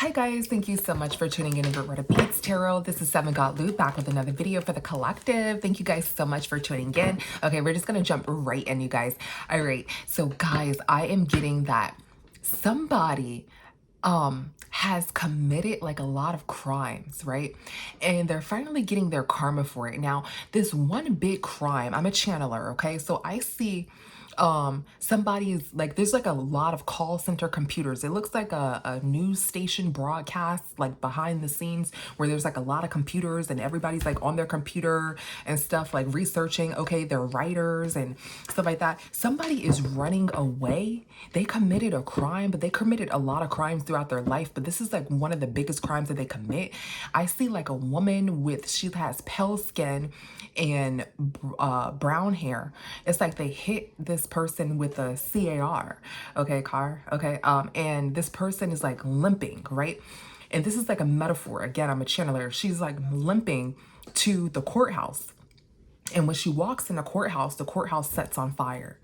Hi guys, thank you so much for tuning in to Roberta Beats Tarot. This is Seven God Loot back with another video for the collective. Thank you guys so much for tuning in. Okay, we're just gonna jump right in, you guys. All right, so guys, I am getting that somebody has committed like a lot of crimes, right? And they're finally getting their karma for it. Now, this one big crime, I'm a channeler, okay? So I see somebody is like, there's like a lot of call center computers. It looks like a news station broadcast like behind the scenes where there's like a lot of computers and everybody's like on their computer and stuff, like researching. Okay, they're writers and stuff like that. Somebody is running away. They committed a crime, but they committed a lot of crimes throughout their life, but this is like one of the biggest crimes that they commit. I see like a woman with, she has pale skin and brown hair. It's like they hit this person with a car, okay, and this person is like limping, right? And this is like a metaphor. Again, I'm a channeler. She's like limping to the courthouse. And when she walks in the courthouse sets on fire,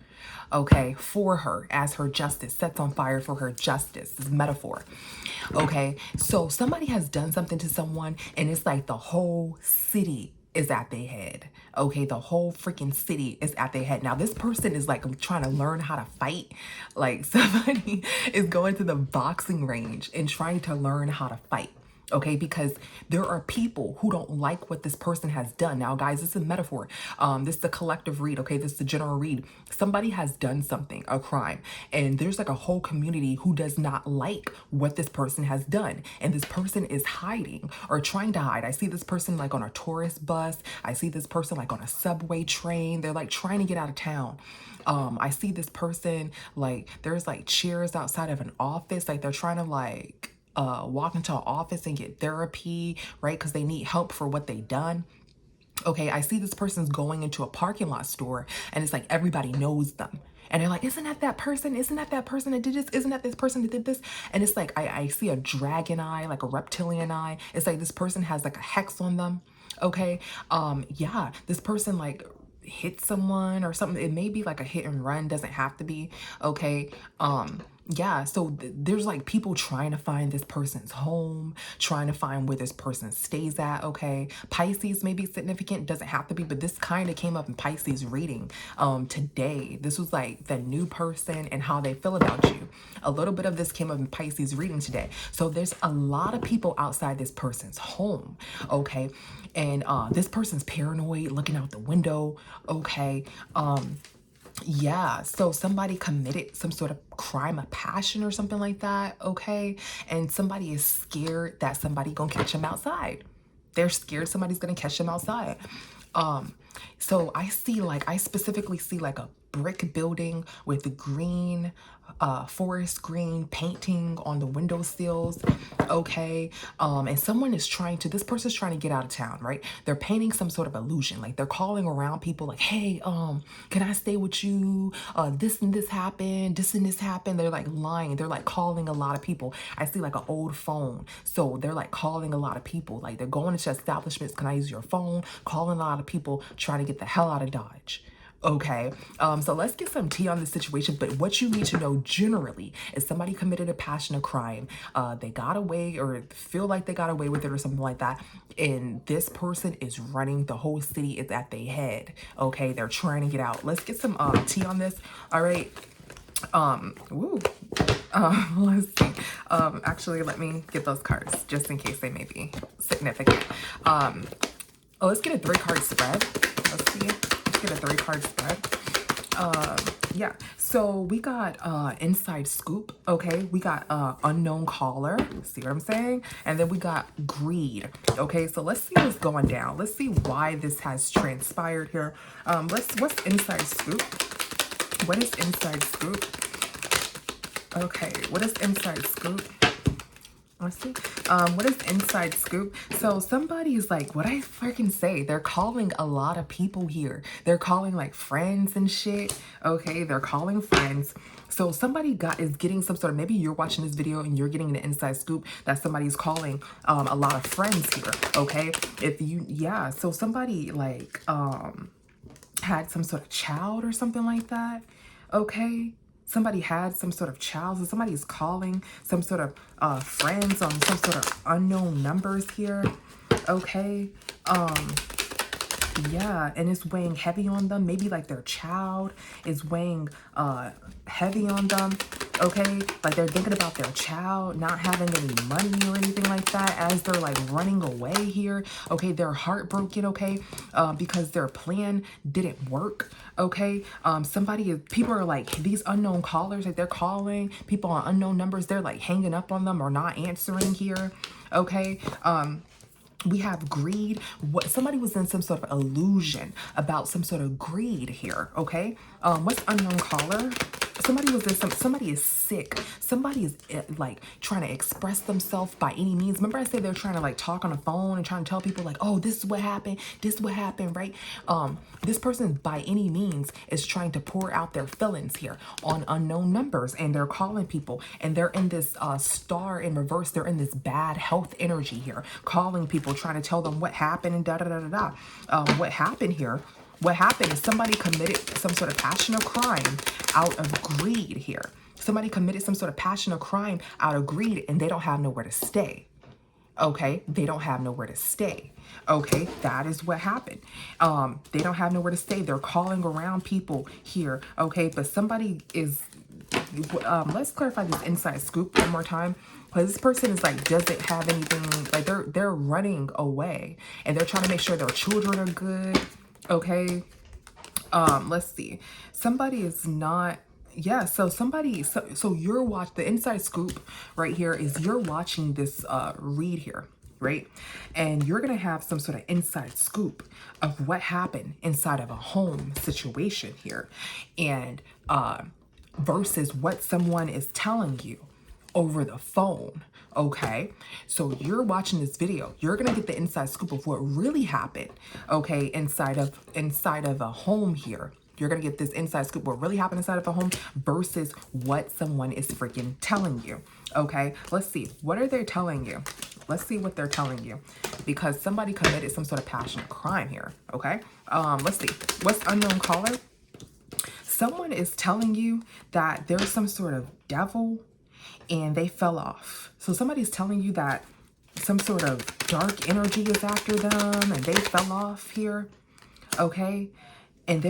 okay, for her, as her justice, sets on fire for her justice. This is metaphor. Okay, so somebody has done something to someone and it's like the whole city is at their head. Okay, the whole freaking city is at their head. Now, this person is like trying to learn how to fight. Like somebody is going to the boxing range and trying to learn how to fight. Okay, because there are people who don't like what this person has done. Now, guys, this is a metaphor. This is a collective read. Okay, this is a general read. Somebody has done something, a crime, and there's like a whole community who does not like what this person has done, and this person is hiding or trying to hide. I see this person like on a tourist bus. I see this person like on a subway train. They're like trying to get out of town. I see this person like there's like chairs outside of an office. Like they're trying to like walk into an office and get therapy, right? Because they need help for what they done. Okay, I see this person's going into a parking lot store and it's like everybody knows them. And they're like, isn't that that person? Isn't that that person that did this? Isn't that this person that did this? And it's like, I see a dragon eye, like a reptilian eye. It's like this person has like a hex on them. Okay. Yeah, this person like hit someone or something. It may be like a hit and run, doesn't have to be. Okay. Yeah, so there's like people trying to find this person's home, trying to find where this person stays at. Okay, Pisces may be significant, doesn't have to be, but this kind of came up in Pisces reading today. This was like the new person and how they feel about you. A little bit of this came up in Pisces reading today. So there's a lot of people outside this person's home. Okay, and this person's paranoid, looking out the window. Okay, yeah, so somebody committed some sort of crime of passion or something like that, okay? And somebody is scared that somebody gonna catch them outside. They're scared somebody's gonna catch them outside. So I see like, I specifically see like a brick building with green, forest green painting on the windowsills, okay? And someone is trying to, this person's trying to get out of town, right? They're painting some sort of illusion. Like they're calling around people like, hey, can I stay with you? This and this happened, this and this happened. They're like lying. They're like calling a lot of people. I see like an old phone. So they're like calling a lot of people. Like they're going into establishments. Can I use your phone? Calling a lot of people, trying to get the hell out of Dodge. Okay, so let's get some tea on the situation. But what you need to know generally is somebody committed a passionate crime. They got away or feel like they got away with it or something like that. And this person is running, the whole city is at their head. Okay, they're trying to get out. Let's get some tea on this. All right. Woo. Let's see. Actually, let me get those cards just in case they may be significant. Oh, let's get a 3-card spread. Let's see. Get a 3-card spread. Yeah, so we got inside scoop. Okay, we got unknown caller. See what I'm saying? And then we got greed. Okay, so let's see what's going down. Let's see why this has transpired here. What's inside scoop? What is inside scoop? Okay, what is inside scoop? Let's see. What is inside scoop? So somebody is like, what I freaking say? They're calling a lot of people here. They're calling like friends and shit. Okay, they're calling friends. So somebody is getting some sort of, maybe you're watching this video and you're getting the inside scoop that somebody's calling a lot of friends here. Okay, if you, yeah. So somebody like had some sort of child or something like that. Okay. somebody had some sort of child. So somebody is calling some sort of friends on some sort of unknown numbers here. Okay. Yeah, and it's weighing heavy on them. Maybe like their child is weighing heavy on them. Okay, like they're thinking about their child not having any money or anything like that as they're like running away here. Okay, they're heartbroken. Okay, because their plan didn't work. Okay, people are like, these unknown callers, like they're calling people on unknown numbers, they're like hanging up on them or not answering here. Okay, we have greed. What, somebody was in some sort of illusion about some sort of greed here. Okay, what's unknown caller? Somebody is sick. Somebody is like trying to express themselves by any means. Remember I said they're trying to like talk on the phone and trying to tell people like, oh, this is what happened, right? This person by any means is trying to pour out their feelings here on unknown numbers, and they're calling people, and they're in this star in reverse. They're in this bad health energy here, calling people, trying to tell them what happened and da da da da da. What happened here? What happened is somebody committed some sort of passion or crime out of greed here. Somebody committed some sort of passion or crime out of greed, and they don't have nowhere to stay. Okay, they don't have nowhere to stay. Okay, that is what happened. They don't have nowhere to stay. They're calling around people here. Okay, but somebody is, let's clarify this inside scoop one more time. Because this person is like, doesn't have anything, like they're running away, and they're trying to make sure their children are good. Okay, let's see. Somebody is not, yeah, so somebody, so you're the inside scoop right here is you're watching this read here, right? And you're gonna have some sort of inside scoop of what happened inside of a home situation here, and versus what someone is telling you over the phone. Okay, so you're watching this video, you're gonna get the inside scoop of what really happened, okay, inside of a home here. You're gonna get this inside scoop what really happened inside of a home versus what someone is freaking telling you. Okay, let's see, what are they telling you? Let's see what they're telling you, because somebody committed some sort of passionate crime here. Okay, let's see, what's unknown caller? Someone is telling you that there's some sort of devil and they fell off. So somebody's telling you that some sort of dark energy is after them and they fell off here. Okay, and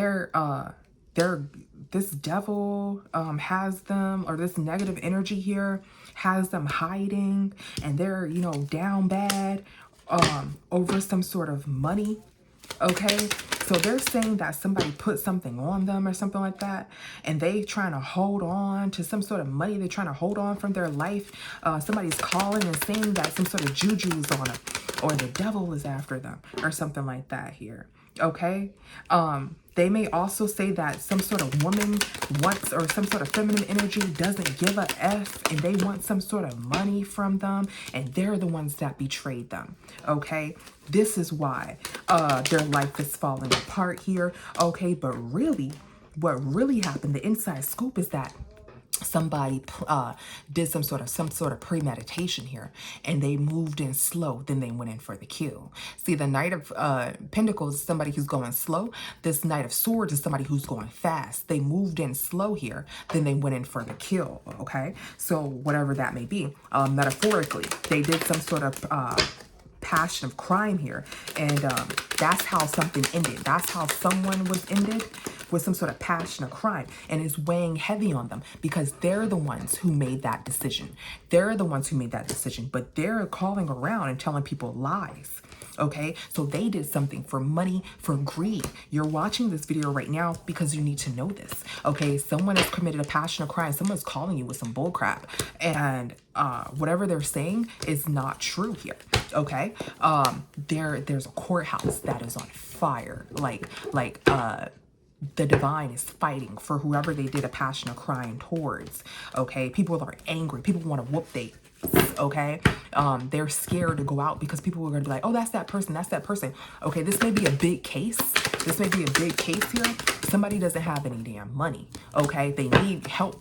this devil has them, or this negative energy here has them hiding, and they're, you know, down bad over some sort of money. Okay, so they're saying that somebody put something on them or something like that, and they trying to hold on to some sort of money. They're trying to hold on from their life. Somebody's calling and saying that some sort of juju is on them, or the devil is after them, or something like that here. Okay, they may also say that some sort of woman wants, or some sort of feminine energy doesn't give a F, and they want some sort of money from them, and they're the ones that betrayed them. Okay, this is why their life is falling apart here. Okay, but really, what really happened, the inside scoop is that somebody did some sort of premeditation here, and they moved in slow, then they went in for the kill. See, the Knight of Pentacles is somebody who's going slow. This Knight of Swords is somebody who's going fast. They moved in slow here, then they went in for the kill. Okay, so whatever that may be, metaphorically, they did some sort of passion of crime here, and that's how something ended. That's how someone was ended, with some sort of passion of crime, and it's weighing heavy on them because they're the ones who made that decision. They're the ones who made that decision, but they're calling around and telling people lies. Okay, so they did something for money, for greed. You're watching this video right now because you need to know this. Okay, someone has committed a passion of crime. Someone's calling you with some bull crap, and whatever they're saying is not true here. Okay, there's a courthouse that is on fire, like the divine is fighting for whoever they did a passion of crime towards. Okay, people are angry. People want to whoop they. Okay, they're scared to go out because people are going to be like, oh, that's that person, that's that person. Okay, this may be a big case. This may be a big case here. Somebody doesn't have any damn money. Okay, they need help,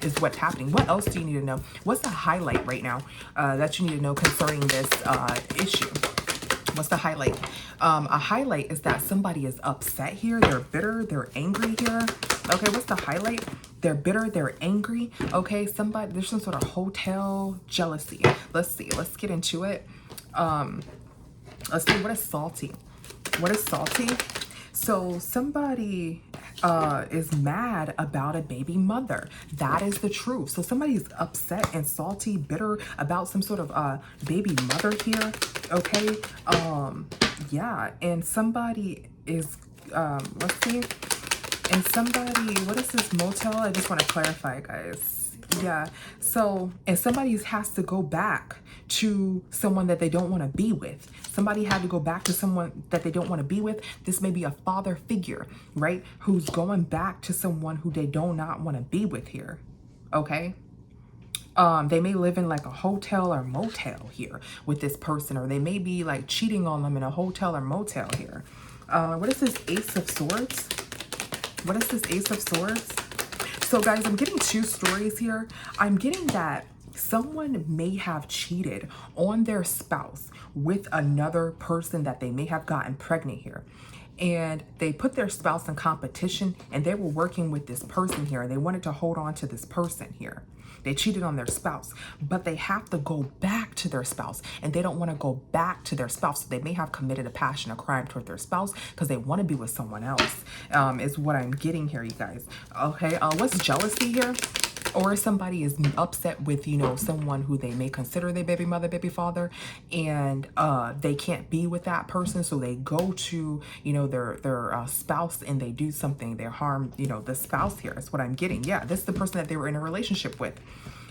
is what's happening. What else do you need to know? What's the highlight right now that you need to know concerning this issue? What's the highlight? A highlight is that somebody is upset here. They're bitter. They're angry here. Okay, what's the highlight? They're bitter, they're angry. Okay, somebody, there's some sort of hotel jealousy. Let's see, let's get into it. Let's see, what is salty? What is salty? So somebody is mad about a baby mother. That is the truth. So somebody's upset and salty, bitter about some sort of baby mother here. Okay. Yeah. And somebody is, let's see. And somebody, what is this motel? I just want to clarify, guys. Yeah. So, and somebody has to go back to someone that they don't want to be with. Somebody had to go back to someone that they don't want to be with. This may be a father figure, right? Who's going back to someone who they do not want to be with here. Okay. They may live in like a hotel or motel here with this person, or they may be like cheating on them in a hotel or motel here. What is this Ace of Swords? What is this Ace of Swords? So guys, I'm getting two stories here. I'm getting that someone may have cheated on their spouse with another person that they may have gotten pregnant here. And they put their spouse in competition, and they were working with this person here. They wanted to hold on to this person here. They cheated on their spouse, but they have to go back to their spouse, and they don't want to go back to their spouse. So they may have committed a passion, a crime toward their spouse because they want to be with someone else, is what I'm getting here, you guys. Okay, what's jealousy here? Or somebody is upset with, you know, someone who they may consider their baby mother, baby father, and they can't be with that person. So they go to, you know, their spouse, and they do something, they harm, you know, the spouse here. Is what I'm getting. Yeah, this is the person that they were in a relationship with.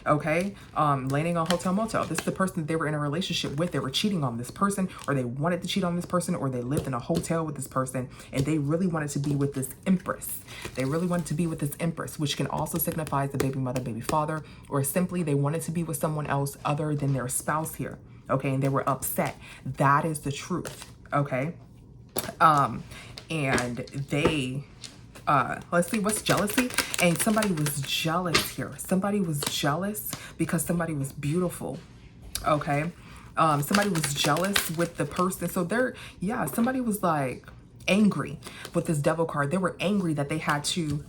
Okay, landing on hotel motel. This is the person that they were in a relationship with. They were cheating on this person, or they wanted to cheat on this person, or they lived in a hotel with this person, and they really wanted to be with this empress. They really wanted to be with this empress, which can also signify the baby mother, baby father, or simply they wanted to be with someone else other than their spouse here. Okay, and they were upset. That is the truth. Okay, and they let's see, what's jealousy? And somebody was jealous here. Somebody was jealous because somebody was beautiful. Okay, somebody was jealous with the person. So somebody was like angry with this devil card. They were angry that they had to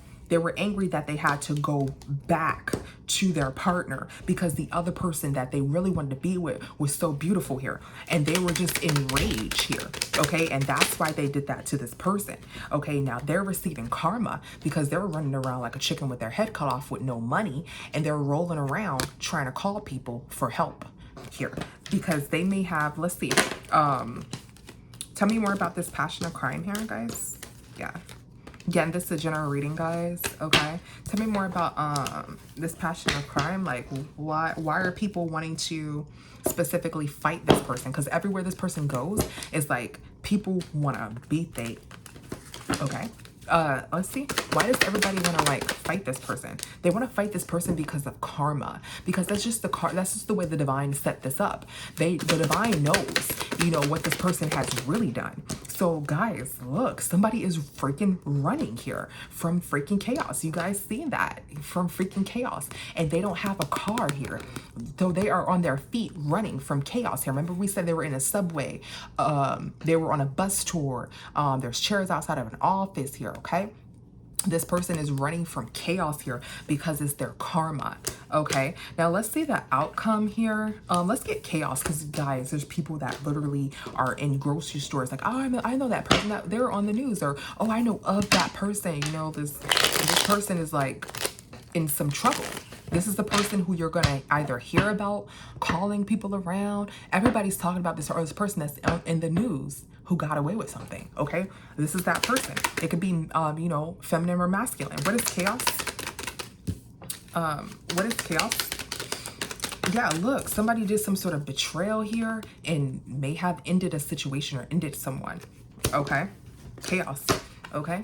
go back to their partner because the other person that they really wanted to be with was so beautiful here, and they were just enraged here. Okay, and that's why they did that to this person. Okay, now they're receiving karma because they were running around like a chicken with their head cut off with no money, and they're rolling around trying to call people for help here because they may have, let's see, tell me more about this passion of crime here, guys. Yeah. Again, this is a general reading, guys. Okay, tell me more about this passion of crime. Like, why are people wanting to specifically fight this person? Because everywhere this person goes is like people want to beat they. Okay, let's see. Why does everybody want to like fight this person? They want to fight this person because of karma, because that's just the way the divine set this up. The divine knows, you know, what this person has really done. So guys, look, somebody is freaking running here from freaking chaos. You guys seen that? From freaking chaos. And they don't have a car here. So they are on their feet running from chaos here. Remember we said they were in a subway. They were on a bus tour. There's chairs outside of an office here, okay? This person is running from chaos here because it's their karma. Okay, now let's see the outcome here. Let's get chaos, because guys, there's people that literally are in grocery stores like, oh, I know that person, that they're on the news, or oh, I know of that person. You know, this person is like in some trouble. This is the person who you're gonna either hear about calling people around. Everybody's talking about this, or this person that's in the news who got away with something. Okay, this is that person. It could be you know, feminine or masculine. What is chaos? What is chaos? Yeah, look, somebody did some sort of betrayal here and may have ended a situation or ended someone. Okay, chaos. Okay,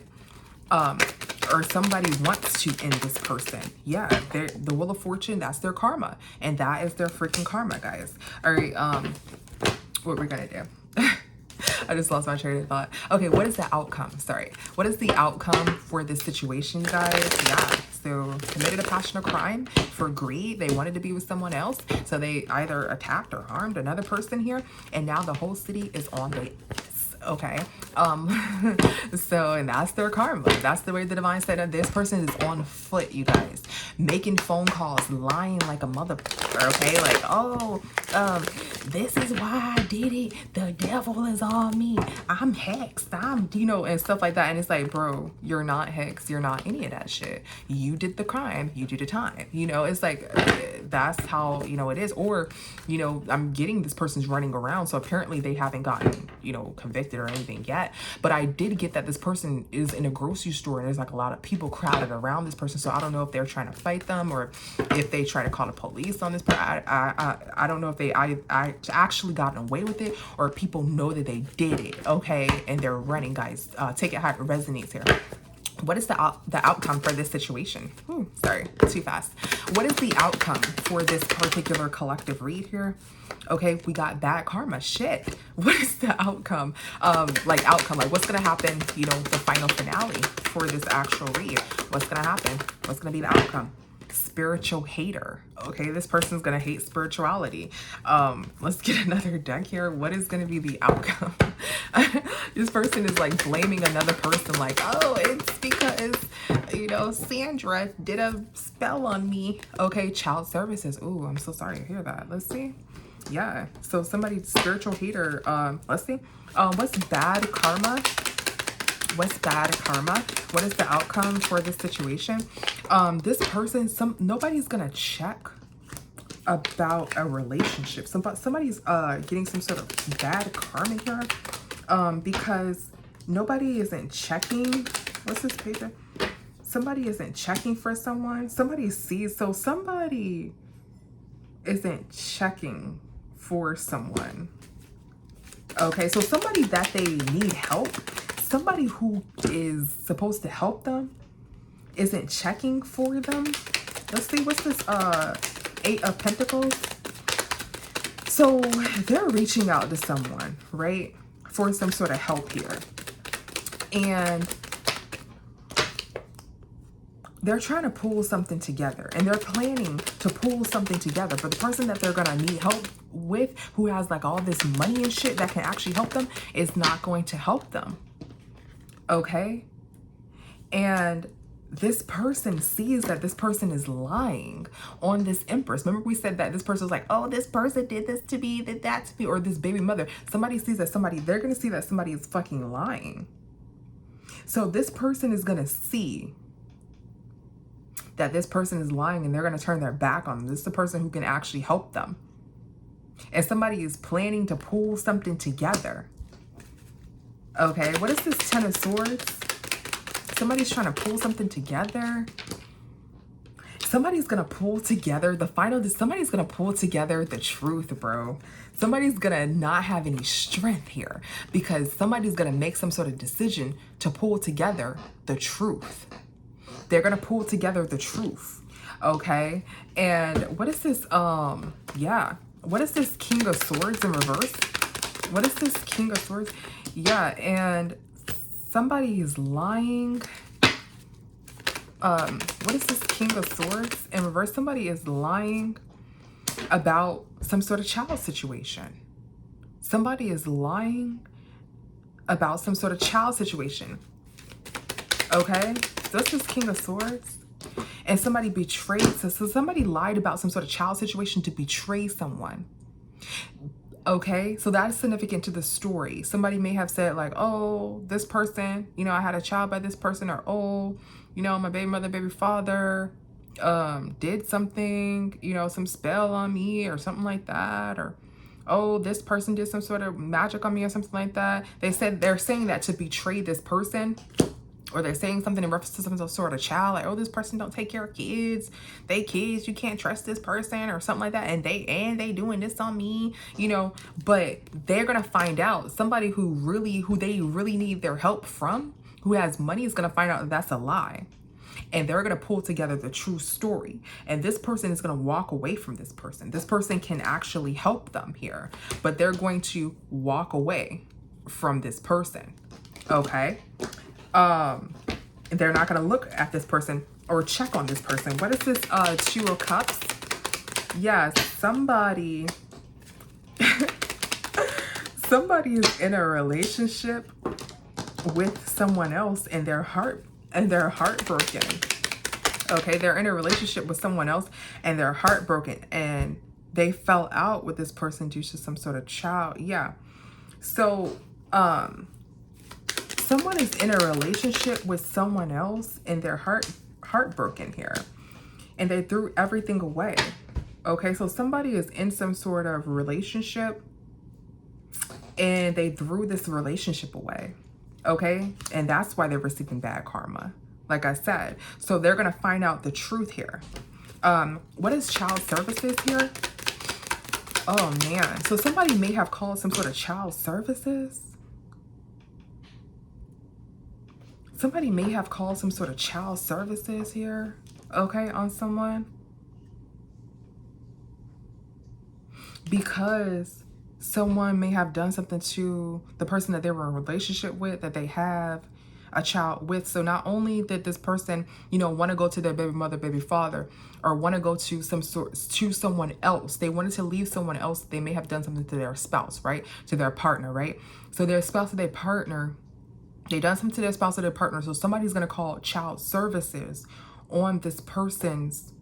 or somebody wants to end this person. Yeah, the Wheel of Fortune, that's their karma, and that is their freaking karma, guys. All right, what we're gonna do? I just lost my train of thought. Okay, what is the outcome? Sorry. What is the outcome for this situation, guys? Yeah, so committed a passion of crime for greed. They wanted to be with someone else, so they either attacked or harmed another person here, and now the whole city is on the Okay. So, and that's their karma. That's the way the divine said that this person is on foot, you guys, making phone calls, lying like a mother. Okay, like, oh, this is why I did it. The devil is on me. I'm hexed. I'm, you know, and stuff like that. And it's like, bro, you're not hexed. You're not any of that shit. You did the crime. You did the time. You know, it's like, that's how, you know, it is. Or, you know, I'm getting this person's running around. So apparently they haven't gotten, you know, convicted or anything yet. But I did get that this person is in a grocery store and there's like a lot of people crowded around this person. So I don't know if they're trying to fight them or if they try to call the police on this person. I don't know if I actually got away with it or people know that they did it. Okay. And they're running, guys. Take it how it resonates here. What is the outcome for this situation? Ooh, sorry, too fast. What is the outcome for this particular collective read here? Okay, we got bad karma. Shit. What is the outcome? Like what's gonna happen, you know, the final finale for this actual read? What's gonna happen? What's gonna be the outcome? Spiritual hater. Okay, this person's gonna hate spirituality. Let's get another deck here. What is gonna be the outcome? This person is like blaming another person, like, oh, it's because, you know, Sandra did a spell on me. Okay, child services. Ooh, I'm so sorry to hear that. Let's see. Yeah, so somebody's spiritual hater. Let's see. What's bad karma? What's bad karma? What is the outcome for this situation? This person, nobody's gonna check about a relationship. Somebody's getting some sort of bad karma here, because nobody isn't checking. What's this paper? Somebody isn't checking for someone. Somebody sees, so somebody isn't checking for someone. Okay, so somebody that they need help, somebody who is supposed to help them isn't checking for them. Let's see, what's this 8 of Pentacles? So they're reaching out to someone, right, for some sort of help here. And they're trying to pull something together and they're planning to pull something together. But the person that they're going to need help with, who has like all this money and shit that can actually help them, is not going to help them. Okay? And this person sees that this person is lying on this Empress. Remember we said that this person was like, oh, this person did this to me, did that to me, or this baby mother. Somebody sees that they're going to see that somebody is fucking lying. So this person is going to see that this person is lying and they're going to turn their back on them. This is the person who can actually help them. And somebody is planning to pull something together. Okay, what is this 10 of Swords? Somebody's trying to pull something together. Somebody's going to pull together somebody's going to pull together the truth, bro. Somebody's going to not have any strength here because somebody's going to make some sort of decision to pull together the truth. They're going to pull together the truth. Okay. And what is this? Yeah. What is this King of Swords in reverse? What is this King of Swords? Yeah. And somebody is lying. What is this King of Swords in reverse? Somebody is lying about some sort of child situation. Somebody is lying about some sort of child situation. Okay. So that's this King of Swords. And somebody betrayed. So somebody lied about some sort of child situation to betray someone. Okay, so that's significant to the story. Somebody may have said like, oh, this person, you know, I had a child by this person, or oh, you know, my baby mother, baby father did something, you know, some spell on me or something like that, or oh, this person did some sort of magic on me or something like that. They're saying that to betray this person. Or they're saying something in reference to some sort of child, like, oh, this person don't take care of kids. They kids, you can't trust this person or something like that. And they doing this on me, you know. But they're gonna find out, somebody who they really need their help from, who has money, is gonna find out that that's a lie. And they're gonna pull together the true story. And this person is gonna walk away from this person. This person can actually help them here, but they're going to walk away from this person. Okay. They're not going to look at this person or check on this person. What is this 2 of Cups? Yes, somebody Somebody is in a relationship with someone else and they're heartbroken. Okay, they're in a relationship with someone else and they're heartbroken, and they fell out with this person due to some sort of child. Yeah. So someone is in a relationship with someone else and they're heartbroken here, and they threw everything away. Okay, so somebody is in some sort of relationship and they threw this relationship away. Okay, and that's why they're receiving bad karma, like I said. So they're gonna find out the truth here. What is child services here? Oh man, so somebody may have called some sort of child services. Somebody may have called some sort of child services here, okay, on someone. Because someone may have done something to the person that they were in a relationship with, that they have a child with. So not only did this person, you know, want to go to their baby mother, baby father, or want to go to someone else. They wanted to leave someone else. They may have done something to their spouse, right? To their partner, right? So their spouse or their partner, they done something to their spouse or their partner. So somebody's going to call child services on this person's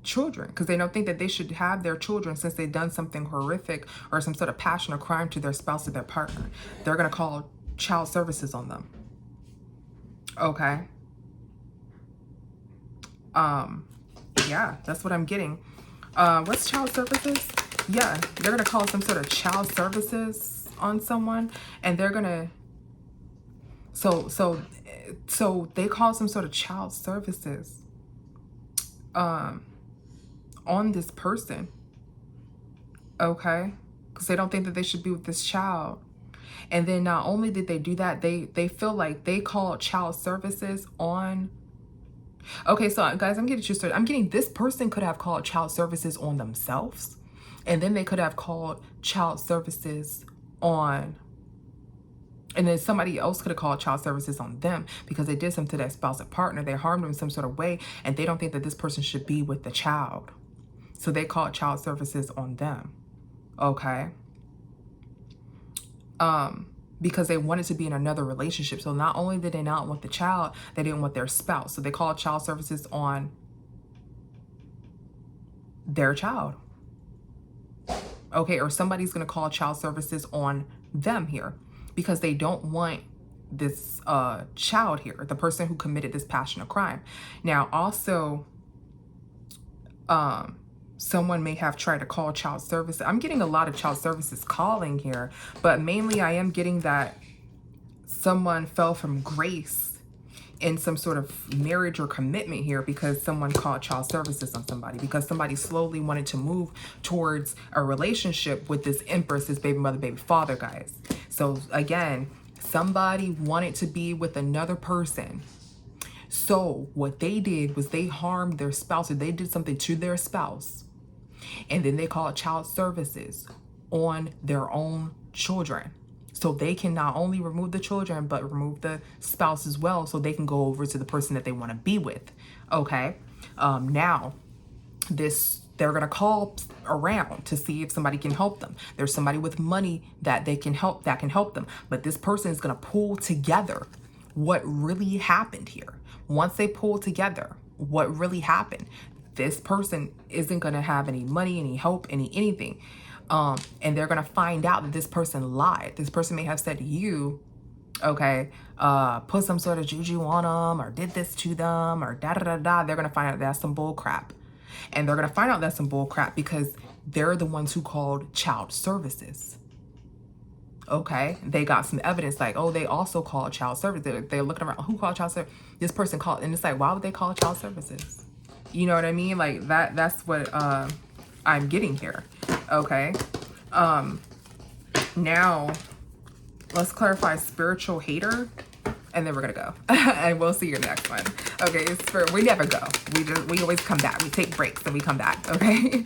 children, because they don't think that they should have their children since they've done something horrific or some sort of passion or crime to their spouse or their partner. They're going to call child services on them. Okay. Yeah, that's what I'm getting. What's child services? Yeah, they're going to call some sort of child services on someone, and they're going to so they call some sort of child services on this person, okay, because they don't think that they should be with this child. And then not only did they do that, they feel like they called child services on. Okay, so guys, I'm getting you started. I'm getting this person could have called child services on themselves, and then they could have called child services on, and then somebody else could have called child services on them because they did something to their spouse or partner. They harmed them in some sort of way, and they don't think that this person should be with the child. So they called child services on them, okay? Because they wanted to be in another relationship. So not only did they not want the child, they didn't want their spouse. So they called child services on their child, okay? Or somebody's gonna call child services on them here because they don't want this child here, the person who committed this passion or crime. Now also, someone may have tried to call child services. I'm getting a lot of child services calling here, but mainly I am getting that someone fell from grace in some sort of marriage or commitment here because someone called child services on somebody, because somebody slowly wanted to move towards a relationship with this empress, this baby mother, baby father, guys. So again, somebody wanted to be with another person. So what they did was they harmed their spouse, or they did something to their spouse, and then they called child services on their own children. So they can not only remove the children, but remove the spouse as well, so they can go over to the person that they want to be with. Okay. Now they're going to call around to see if somebody can help them. There's somebody with money that they can help, that can help them. But this person is going to pull together what really happened here. Once they pull together what really happened, this person isn't going to have any money, any help, anything. And they're going to find out that this person lied. This person may have said to you, okay, put some sort of juju on them, or did this to them, or da-da-da-da. They're going to find out that's some bull crap. And they're going to find out that's some bull crap because they're the ones who called child services. Okay, they got some evidence like, oh, they also called child services. They're looking around, who called child services? This person called, and it's like, why would they call child services? You know what I mean? Like that's what I'm getting here. Okay. Now let's clarify spiritual hater, and then we're gonna go. And we'll see your next one. Okay, we never go. We always come back. We take breaks and we come back. Okay.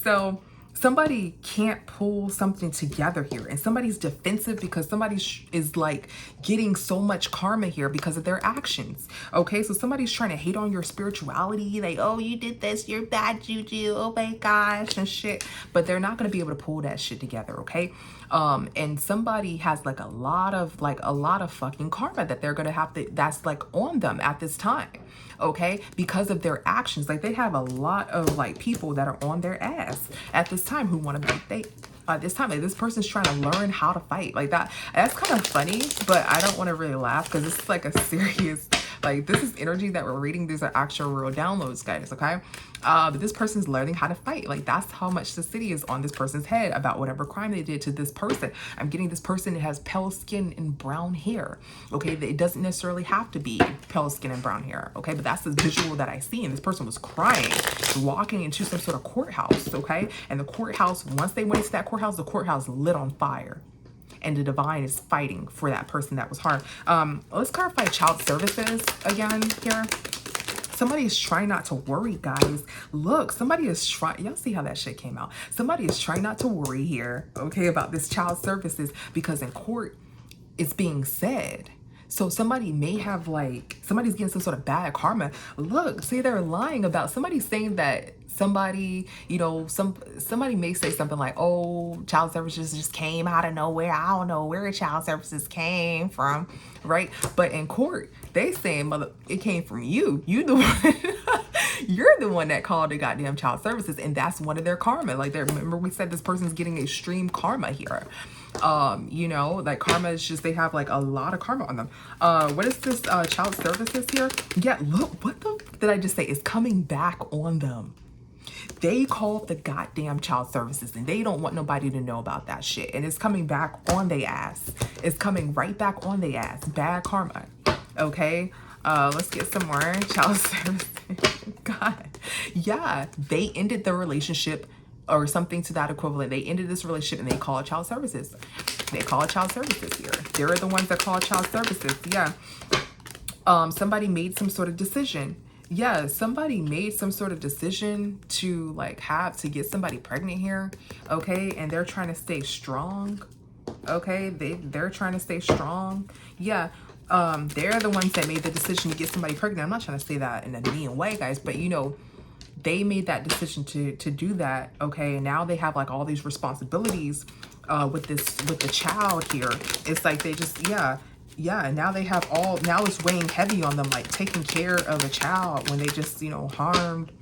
So somebody can't pull something together here, and somebody's defensive because somebody is like getting so much karma here because of their actions. Okay, so somebody's trying to hate on your spirituality, like, oh, you did this, you're bad juju, oh my gosh, and shit, but they're not going to be able to pull that shit together. Okay, and somebody has like a lot of fucking karma that they're gonna have to, that's like on them at this time. Okay, because of their actions. Like, they have a lot of like people that are on their ass at this time who want to be this time. Like, this person's trying to learn how to fight. Like, that's kind of funny, but I don't want to really laugh because it's like a serious, like, this is energy that we're reading. These are actual real downloads, guys. Okay, but this person's learning how to fight. Like, that's how much the city is on this person's head about whatever crime they did to this person. I'm getting this person that has pale skin and brown hair. Okay, it doesn't necessarily have to be pale skin and brown hair. Okay, but that's the visual that I see. And this person was crying, walking into some sort of courthouse. Okay, and the courthouse, once they went into that courthouse, the courthouse lit on fire. And the divine is fighting for that person that was harmed. Let's clarify child services again here. Somebody is trying not to worry, guys. Look, somebody is trying, y'all see how that shit came out. Somebody is trying not to worry here, okay, about this child services, because in court, it's being said. So somebody may have, like, somebody's getting some sort of bad karma. Look, see, they're lying about, somebody's saying that somebody, you know, somebody may say something like, oh, child services just came out of nowhere. I don't know where child services came from, right? But in court, they saying, mother, it came from you. You the one. You're the one that called the goddamn child services, and that's one of their karma. Like, remember we said this person's getting extreme karma here. You know, like, karma is just, they have like a lot of karma on them. What is this child services here? Yeah, look, what the did I just say? It's coming back on them. They called the goddamn child services, and they don't want nobody to know about that shit. And it's coming back on their ass. It's coming right back on their ass. Bad karma. Okay. Let's get some more child services. God. Yeah. They ended the relationship or something to that equivalent. They ended this relationship and they call it child services. They call it child services here. They're the ones that call it child services. Yeah. Somebody made some sort of decision. Yeah, somebody made some sort of decision to like to get somebody pregnant here. Okay, and they're trying to stay strong. Okay, they're trying to stay strong. Yeah. They're the ones that made the decision to get somebody pregnant. I'm not trying to say that in a mean way, guys, but you know, they made that decision to do that. Okay, and now they have like all these responsibilities with the child here. It's like they just and now they have now it's weighing heavy on them, like taking care of a child when they just, you know, harmed,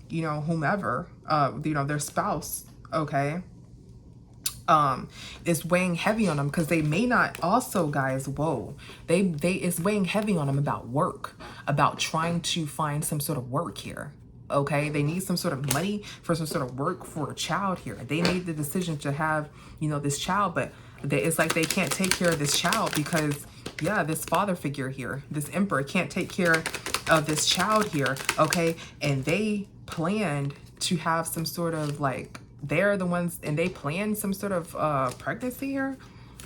you know, whomever, you know, their spouse. Okay, is weighing heavy on them because they may not also, guys, whoa, it's weighing heavy on them about work, about trying to find some sort of work here. Okay, they need some sort of money for some sort of work for a child here. They made the decision to have, you know, this child, but it's like they can't take care of this child because, yeah, this father figure here, this emperor can't take care of this child here. Okay, and they planned to have some sort of like, they're the ones, and they planned some sort of pregnancy here.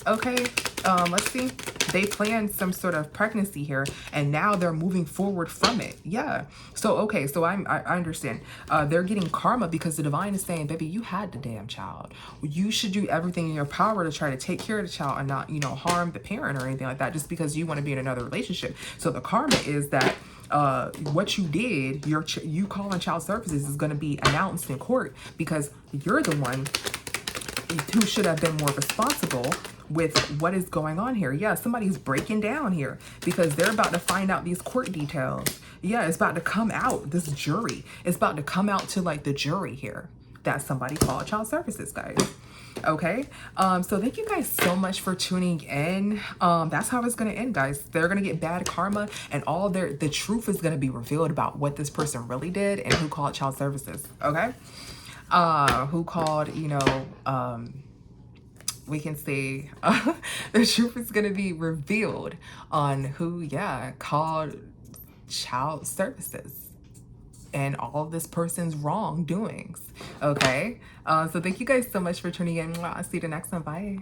Okay, let's see. They planned some sort of pregnancy here, and now they're moving forward from it. Yeah. So, okay, so I understand. They're getting karma because the divine is saying, baby, you had the damn child. You should do everything in your power to try to take care of the child and not, you know, harm the parent or anything like that just because you want to be in another relationship. So the karma is that what you did, you calling child services is going to be announced in court because you're the one who should have been more responsible with what is going on here. Yeah, somebody's breaking down here because they're about to find out these court details. Yeah, it's about to come out, this jury. It's about to come out to like the jury here that somebody called child services, guys. Okay, so thank you guys so much for tuning in. That's how it's gonna end, guys. They're gonna get bad karma, and all the truth is gonna be revealed about what this person really did and who called child services. Okay, who called, you know, we can say the truth is going to be revealed on who, yeah, called child services and all of this person's wrongdoings. Okay, so thank you guys so much for tuning in. I'll see you the next one. Bye.